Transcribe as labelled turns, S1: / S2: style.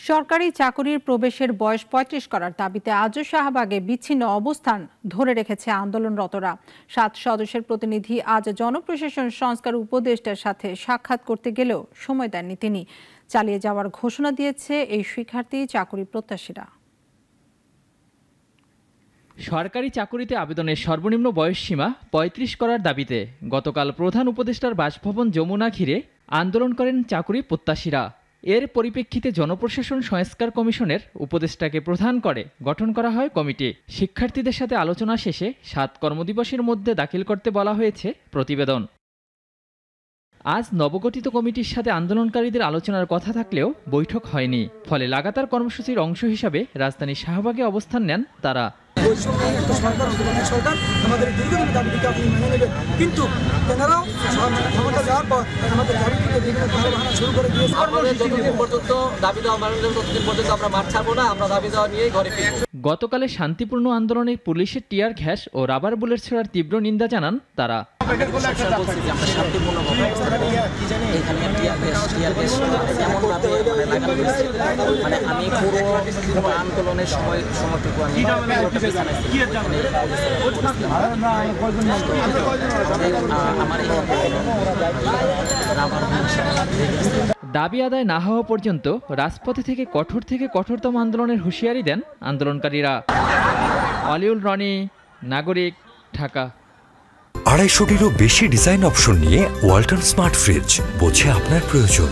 S1: সরকারি চাকুরির প্রবেশের বয়স ৩৫ করার দাবিতে আজও শাহবাগে বিচ্ছিন্ন অবস্থান ধরে রেখেছে আন্দোলনরতরা। ৭ সদস্যের প্রতিনিধি আজ জনপ্রশাসন সংস্কার উপদেষ্টার সাথে সাক্ষাৎ করতে গেলেও সময় দেননি তিনি। চালিয়ে যাওয়ার ঘোষণা দিয়েছে এই শিক্ষার্থী চাকুরি প্রত্যাশীরা।
S2: সরকারি চাকুরিতে আবেদনের সর্বনিম্ন বয়সসীমা ৩৫ করার দাবিতে গতকাল প্রধান উপদেষ্টার বাসভবন যমুনা ঘিরে আন্দোলন করেন চাকুরি প্রত্যাশীরা। এর পরিপ্রেক্ষিতে জনপ্রশাসন সংস্কার কমিশনের উপদেষ্টাকে প্রধান করে গঠন করা হয় কমিটি। শিক্ষার্থীদের সাথে আলোচনা শেষে ৭ কর্মদিবসের মধ্যে দাখিল করতে বলা হয়েছে প্রতিবেদন। আজ নবগঠিত কমিটির সাথে আন্দোলনকারীদের আলোচনার কথা থাকলেও বৈঠক হয়নি, ফলে লাগাতার কর্মসূচির অংশ হিসাবে রাজধানীর শাহবাগে অবস্থান নেন তারা।
S3: সরকার আমাদের দীর্ঘদিনের দাবিটিকে আপনি মেনে নেবেন, কিন্তু তেনারাও ক্ষমতা যাওয়ার পর আমাদের দাবিটিকে বিভিন্ন তালবাহানা শুরু করে দিয়েছে।
S4: যতদিন পর্যন্ত দাবি দেওয়া মানব ততদিন পর্যন্ত আমরা মাঠ ছাড়বো না, আমরা দাবি দেওয়া নিয়েই ঘরে ফিরব।
S2: গতকালের শান্তিপূর্ণ আন্দোলনে পুলিশের টিয়ার গ্যাস ও রাবার বুলেট ছোড়ার তীব্র নিন্দা জানান তারা।
S4: আন্দোলনের সময়টুকু আমি
S2: দাবি আদায় না হওয়া পর্যন্ত রাজপথে থেকে কঠোরতম আন্দোলনের হুঁশিয়ারি দেন আন্দোলনকারীরা। অলিউল রনি, নাগরিক, ঢাকা।
S5: ২৫০টিরও বেশি ডিজাইন অপশন নিয়ে ওয়ালটন স্মার্ট ফ্রিজ, বোঝে আপনার প্রয়োজন।